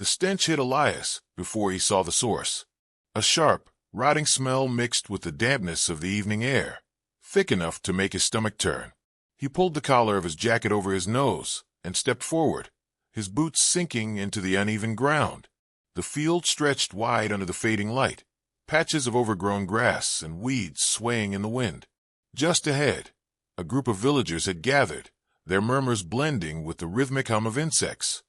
The stench hit Elias before he saw the source. A sharp, rotting smell mixed with the dampness of the evening air, thick enough to make his stomach turn. He pulled the collar of his jacket over his nose and stepped forward, his boots sinking into the uneven ground. The field stretched wide under the fading light, patches of overgrown grass and weeds swaying in the wind. Just ahead, a group of villagers had gathered, their murmurs blending with the rhythmic hum of insects.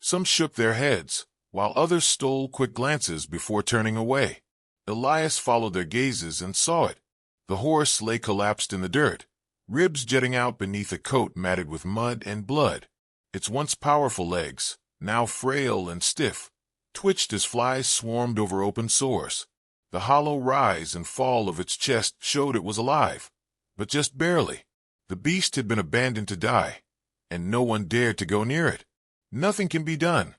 Some shook their heads, while others stole quick glances before turning away. Elias followed their gazes and saw it. The horse lay collapsed in the dirt, ribs jutting out beneath a coat matted with mud and blood. Its once powerful legs, now frail and stiff, twitched as flies swarmed over open sores. The hollow rise and fall of its chest showed it was alive, but just barely. The beast had been abandoned to die, and no one dared to go near it. "Nothing can be done,"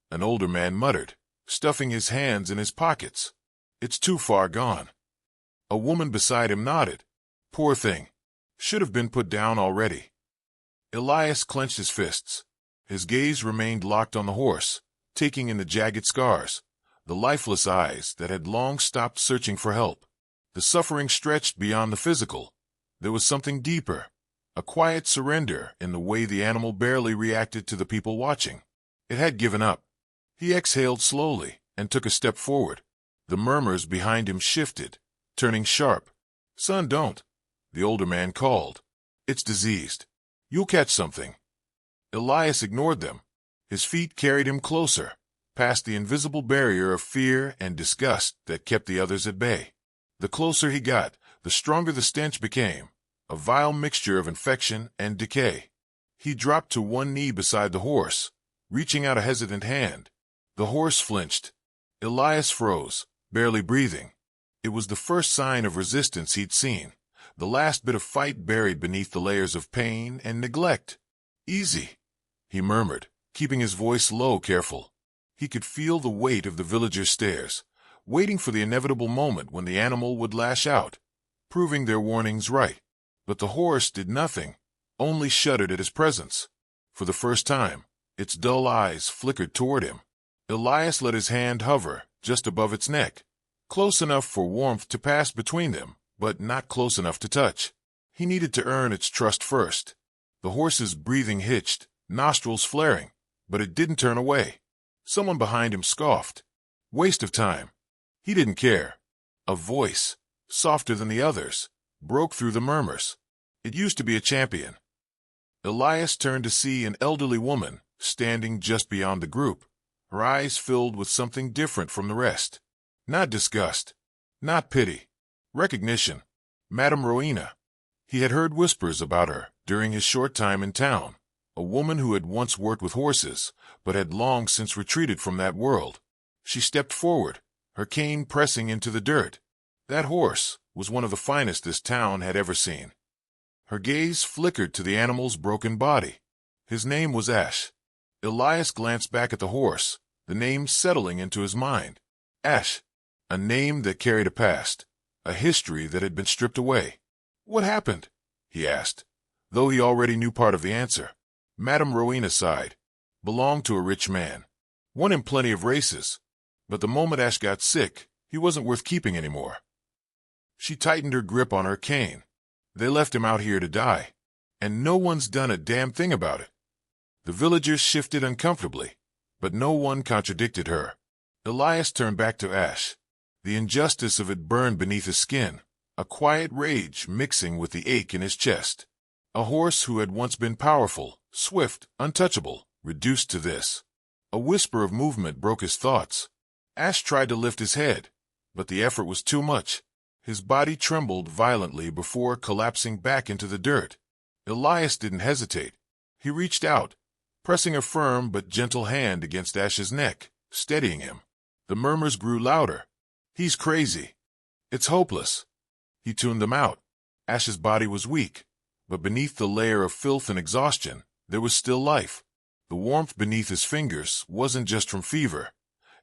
an older man muttered, stuffing his hands in his pockets. "It's too far gone." A woman beside him nodded. "Poor thing. Should have been put down already." Elias clenched his fists. His gaze remained locked on the horse, taking in the jagged scars, the lifeless eyes that had long stopped searching for help. The suffering stretched beyond the physical. There was something deeper, a quiet surrender in the way the animal barely reacted to the people watching. It had given up. He exhaled slowly and took a step forward. The murmurs behind him shifted, turning sharp. "Son, don't," the older man called. "It's diseased. You'll catch something." Elias ignored them. His feet carried him closer, past the invisible barrier of fear and disgust that kept the others at bay. The closer he got, the stronger the stench became, a vile mixture of infection and decay. He dropped to one knee beside the horse, reaching out a hesitant hand. The horse flinched. Elias froze, barely breathing. It was the first sign of resistance he'd seen, the last bit of fight buried beneath the layers of pain and neglect. "Easy," he murmured, keeping his voice low, careful. He could feel the weight of the villagers' stares, waiting for the inevitable moment when the animal would lash out, proving their warnings right. But the horse did nothing, only shuddered at his presence. For the first time, its dull eyes flickered toward him. Elias let his hand hover just above its neck, close enough for warmth to pass between them, but not close enough to touch. He needed to earn its trust first. The horse's breathing hitched, nostrils flaring, but it didn't turn away. Someone behind him scoffed. Waste of time. He didn't care. A voice, softer than the others, broke through the murmurs. It used to be a champion. Elias turned to see an elderly woman standing just beyond the group, her eyes filled with something different from the rest. Not disgust, not pity, recognition. Madame Rowena. He had heard whispers about her during his short time in town, a woman who had once worked with horses, but had long since retreated from that world. She stepped forward, her cane pressing into the dirt. That horse was one of the finest this town had ever seen. Her gaze flickered to the animal's broken body. His name was Ash. Elias glanced back at the horse, the name settling into his mind. Ash, a name that carried a past, a history that had been stripped away. "What happened?" he asked, though he already knew part of the answer. Madame Rowena sighed. "Belonged to a rich man. Won him plenty of races. But the moment Ash got sick, he wasn't worth keeping anymore." She tightened her grip on her cane. "They left him out here to die, and no one's done a damn thing about it." The villagers shifted uncomfortably, but no one contradicted her. Elias turned back to Ash. The injustice of it burned beneath his skin, a quiet rage mixing with the ache in his chest. A horse who had once been powerful, swift, untouchable, reduced to this. A whisper of movement broke his thoughts. Ash tried to lift his head, but the effort was too much. His body trembled violently before collapsing back into the dirt. Elias didn't hesitate. He reached out, pressing a firm but gentle hand against Ash's neck, steadying him. The murmurs grew louder. "He's crazy. It's hopeless." He tuned them out. Ash's body was weak, but beneath the layer of filth and exhaustion, there was still life. The warmth beneath his fingers wasn't just from fever.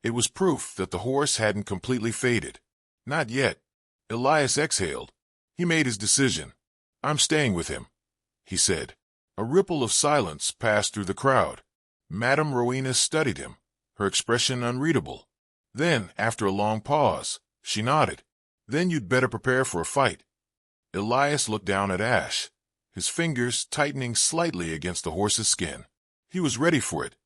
It was proof that the horse hadn't completely faded. Not yet. Elias exhaled. He made his decision. "I'm staying with him," he said. A ripple of silence passed through the crowd. Madame Rowena studied him, her expression unreadable. Then, after a long pause, she nodded. Then you'd better prepare for a fight. Elias looked down at Ash, his fingers tightening slightly against the horse's skin. He was ready for it.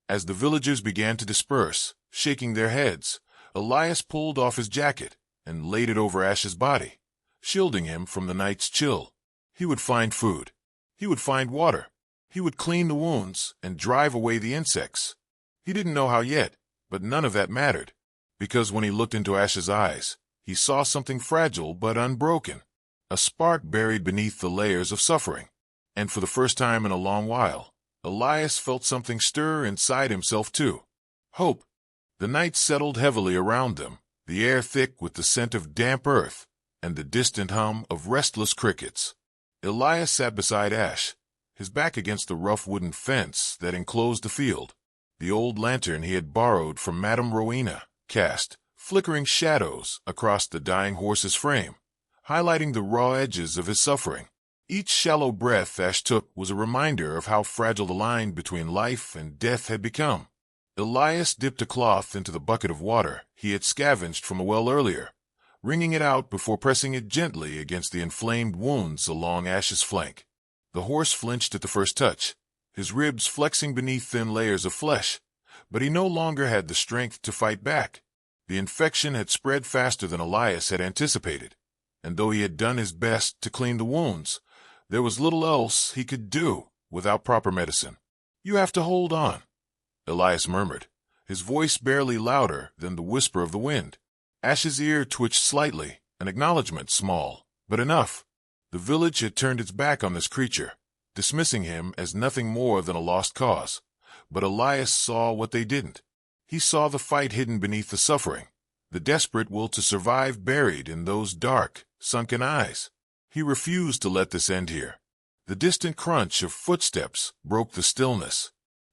As the villagers began to disperse, shaking their heads, Elias pulled off his jacket and laid it over Ash's body, shielding him from the night's chill. He would find food. He would find water. He would clean the wounds and drive away the insects. He didn't know how yet, but none of that mattered, because when he looked into Ash's eyes, he saw something fragile but unbroken, a spark buried beneath the layers of suffering. And for the first time in a long while, Elias felt something stir inside himself too. Hope. The night settled heavily around them, the air thick with the scent of damp earth and the distant hum of restless crickets. Elias sat beside Ash, his back against the rough wooden fence that enclosed the field. The old lantern he had borrowed from Madame Rowena cast flickering shadows across the dying horse's frame, highlighting the raw edges of his suffering. Each shallow breath Ash took was a reminder of how fragile the line between life and death had become. Elias dipped a cloth into the bucket of water he had scavenged from a well earlier, wringing it out before pressing it gently against the inflamed wounds along Ash's flank. The horse flinched at the first touch, his ribs flexing beneath thin layers of flesh, but he no longer had the strength to fight back. The infection had spread faster than Elias had anticipated, and though he had done his best to clean the wounds, there was little else he could do without proper medicine. "You have to hold on," Elias murmured, his voice barely louder than the whisper of the wind. Ash's ear twitched slightly, an acknowledgment small, but enough. The village had turned its back on this creature, dismissing him as nothing more than a lost cause. But Elias saw what they didn't. He saw the fight hidden beneath the suffering, the desperate will to survive buried in those dark, sunken eyes. He refused to let this end here. The distant crunch of footsteps broke the stillness.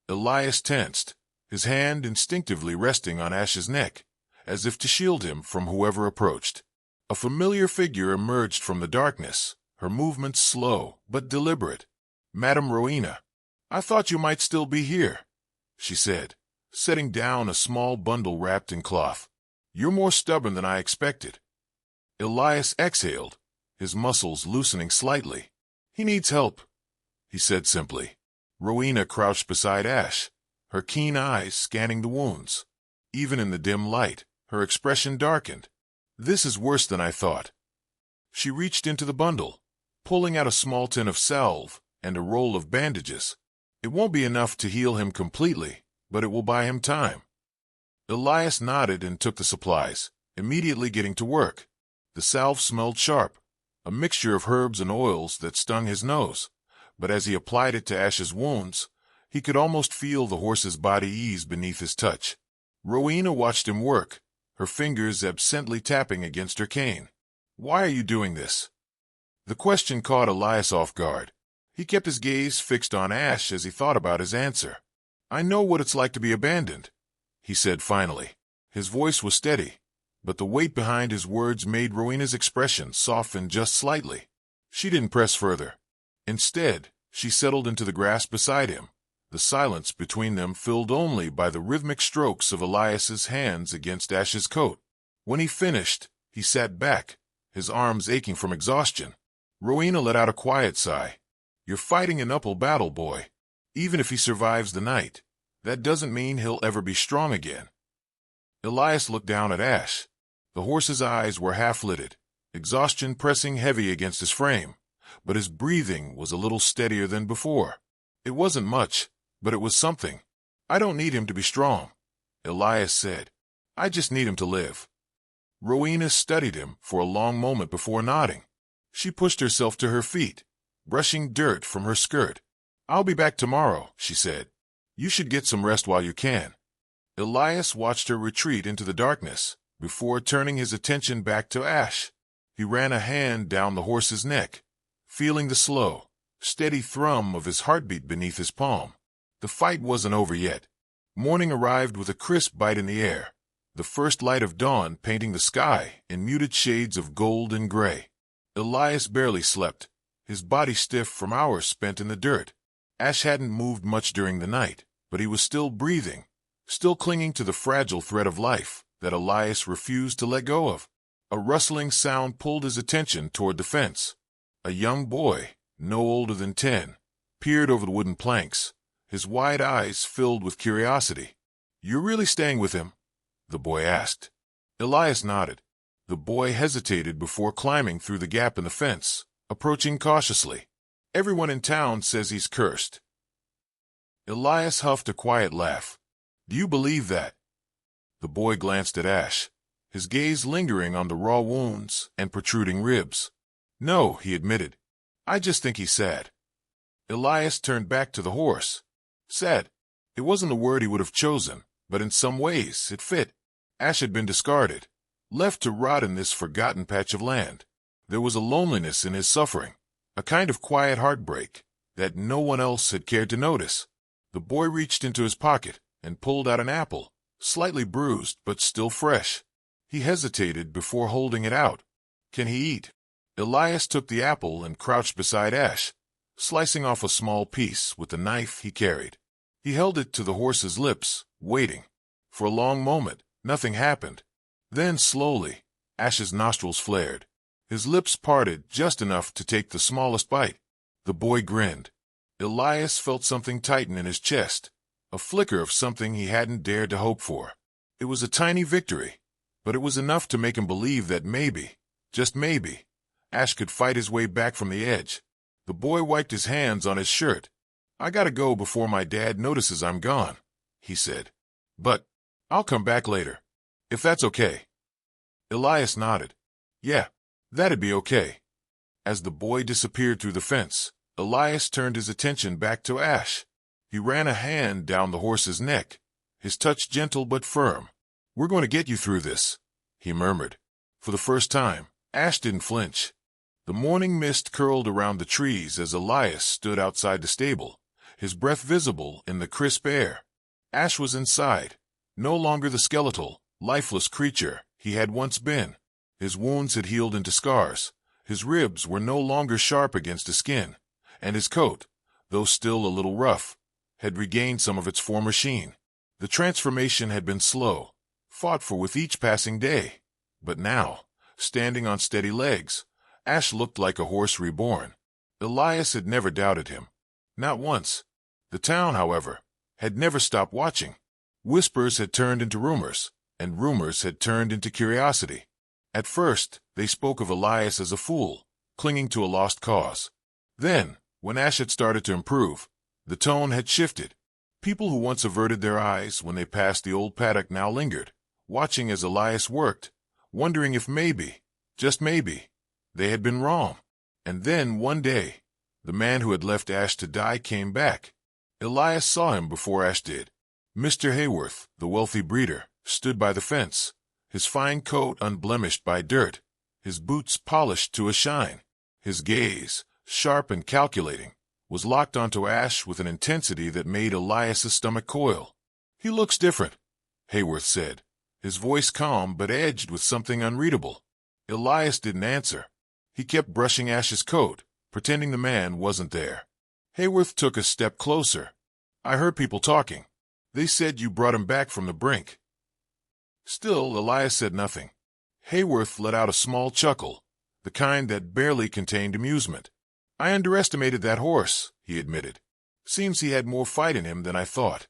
Elias tensed, his hand instinctively resting on Ash's neck, as if to shield him from whoever approached. A familiar figure emerged from the darkness, her movements slow but deliberate. "Madame Rowena, I thought you might still be here," she said, setting down a small bundle wrapped in cloth. "You're more stubborn than I expected." Elias exhaled, his muscles loosening slightly. "He needs help," he said simply. Rowena crouched beside Ash, her keen eyes scanning the wounds. Even in the dim light, her expression darkened. "This is worse than I thought." She reached into the bundle, pulling out a small tin of salve and a roll of bandages. "It won't be enough to heal him completely, but it will buy him time." Elias nodded and took the supplies, immediately getting to work. The salve smelled sharp, a mixture of herbs and oils that stung his nose, but as he applied it to Ash's wounds, he could almost feel the horse's body ease beneath his touch. Rowena watched him work, her fingers absently tapping against her cane. "Why are you doing this?" The question caught Elias off guard. He kept his gaze fixed on Ash as he thought about his answer. "I know what it's like to be abandoned," he said finally. His voice was steady, but the weight behind his words made Rowena's expression soften just slightly. She didn't press further. Instead, she settled into the grass beside him, the silence between them filled only by the rhythmic strokes of Elias's hands against Ash's coat. When he finished, he sat back, his arms aching from exhaustion. Rowena let out a quiet sigh. "You're fighting an uphill battle, boy. Even if he survives the night, that doesn't mean he'll ever be strong again." Elias looked down at Ash. The horse's eyes were half-lidded, exhaustion pressing heavy against his frame, but his breathing was a little steadier than before. It wasn't much, but it was something. "I don't need him to be strong," Elias said. "I just need him to live." Rowena studied him for a long moment before nodding. She pushed herself to her feet, brushing dirt from her skirt. "I'll be back tomorrow," she said. "You should get some rest while you can." Elias watched her retreat into the darkness before turning his attention back to Ash. He ran a hand down the horse's neck, feeling the slow, steady thrum of his heartbeat beneath his palm. The fight wasn't over yet. Morning arrived with a crisp bite in the air, the first light of dawn painting the sky in muted shades of gold and gray. Elias barely slept, his body stiff from hours spent in the dirt. Ash hadn't moved much during the night, but he was still breathing, still clinging to the fragile thread of life that Elias refused to let go of. A rustling sound pulled his attention toward the fence. A young boy, no older than 10, peered over the wooden planks, his wide eyes filled with curiosity. "You're really staying with him?" the boy asked. Elias nodded. The boy hesitated before climbing through the gap in the fence, approaching cautiously. "Everyone in town says he's cursed." Elias huffed a quiet laugh. "Do you believe that?" The boy glanced at Ash, his gaze lingering on the raw wounds and protruding ribs. "No," he admitted. "I just think he's sad." Elias turned back to the horse. Sad. It wasn't the word he would have chosen, but in some ways it fit. Ash had been discarded, left to rot in this forgotten patch of land. There was a loneliness in his suffering, a kind of quiet heartbreak that no one else had cared to notice. The boy reached into his pocket and pulled out an apple, slightly bruised but still fresh. He hesitated before holding it out. "Can he eat?" Elias took the apple and crouched beside Ash, slicing off a small piece with the knife he carried. He held it to the horse's lips, waiting. For a long moment, nothing happened. Then, slowly, Ash's nostrils flared. His lips parted just enough to take the smallest bite. The boy grinned. Elias felt something tighten in his chest, a flicker of something he hadn't dared to hope for. It was a tiny victory, but it was enough to make him believe that maybe, just maybe, Ash could fight his way back from the edge. The boy wiped his hands on his shirt. "I gotta go before my dad notices I'm gone," he said. "But I'll come back later, if that's okay." Elias nodded. "Yeah, that'd be okay." As the boy disappeared through the fence, Elias turned his attention back to Ash. He ran a hand down the horse's neck, his touch gentle but firm. "We're going to get you through this," he murmured. For the first time, Ash didn't flinch. The morning mist curled around the trees as Elias stood outside the stable, his breath visible in the crisp air. Ash was inside, no longer the skeletal, lifeless creature he had once been. His wounds had healed into scars, his ribs were no longer sharp against his skin, and his coat, though still a little rough, had regained some of its former sheen. The transformation had been slow, fought for with each passing day. But now, standing on steady legs, Ash looked like a horse reborn. Elias had never doubted him. Not once. The town, however, had never stopped watching. Whispers had turned into rumors, and rumors had turned into curiosity. At first, they spoke of Elias as a fool, clinging to a lost cause. Then, when Ash had started to improve, the tone had shifted. People who once averted their eyes when they passed the old paddock now lingered, watching as Elias worked, wondering if maybe, just maybe, they had been wrong. And then, one day, the man who had left Ash to die came back. Elias saw him before Ash did. Mr. Hayworth, the wealthy breeder, stood by the fence, his fine coat unblemished by dirt, his boots polished to a shine. His gaze, sharp and calculating, was locked onto Ash with an intensity that made Elias's stomach coil. "He looks different," Hayworth said, his voice calm but edged with something unreadable. Elias didn't answer. He kept brushing Ash's coat, pretending the man wasn't there. Hayworth took a step closer. "I heard people talking. They said you brought him back from the brink." Still, Elias said nothing. Hayworth let out a small chuckle, the kind that barely contained amusement. "I underestimated that horse," he admitted. "Seems he had more fight in him than I thought."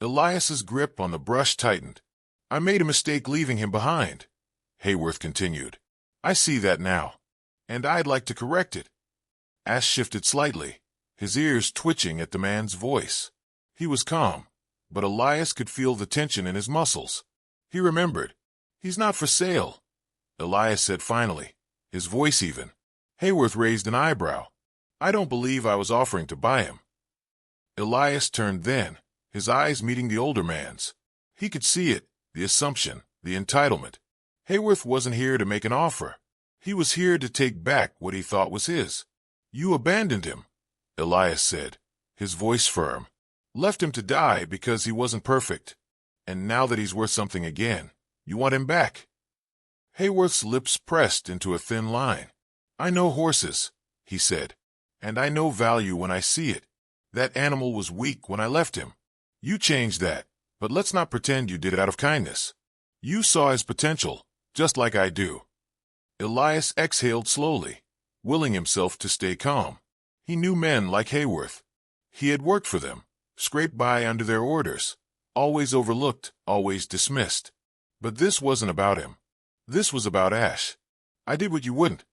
Elias's grip on the brush tightened. "I made a mistake leaving him behind," Hayworth continued. "I see that now, and I'd like to correct it." Ash shifted slightly, his ears twitching at the man's voice. He was calm, but Elias could feel the tension in his muscles. He remembered. "He's not for sale," Elias said finally, his voice even. Hayworth raised an eyebrow. "I don't believe I was offering to buy him." Elias turned then, his eyes meeting the older man's. He could see it, the assumption, the entitlement. Hayworth wasn't here to make an offer. He was here to take back what he thought was his. "You abandoned him," Elias said, his voice firm. "Left him to die because he wasn't perfect. And now that he's worth something again, you want him back." Hayworth's lips pressed into a thin line. "I know horses," he said, "and I know value when I see it. That animal was weak when I left him. You changed that, But let's not pretend you did it out of kindness. You saw his potential, just like I do. Elias exhaled slowly, willing himself to stay calm. He knew men like Hayworth. He had worked for them, scraped by under their orders, always overlooked, always dismissed. But this wasn't about him. This was about Ash. I did what you wouldn't,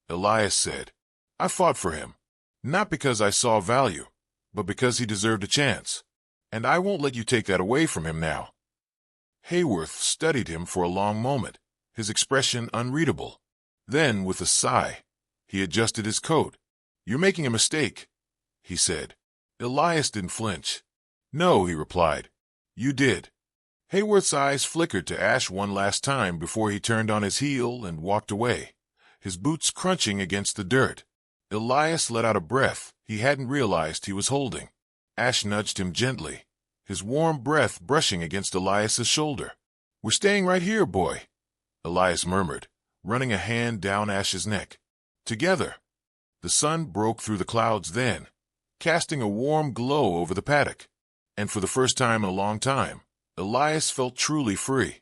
Elias said. I fought for him. Not because I saw value, but because he deserved a chance. And I won't let you take that away from him now. Hayworth studied him for a long moment, his expression unreadable. Then, with a sigh, he adjusted his coat. You're making a mistake, he said. Elias didn't flinch. No, he replied. You did. Hayworth's eyes flickered to Ash one last time before he turned on his heel and walked away, his boots crunching against the dirt. Elias let out a breath he hadn't realized he was holding. Ash nudged him gently, his warm breath brushing against Elias's shoulder. We're staying right here, boy, Elias murmured, running a hand down Ash's neck. Together. The sun broke through the clouds then, casting a warm glow over the paddock. And for the first time in a long time, Elias felt truly free.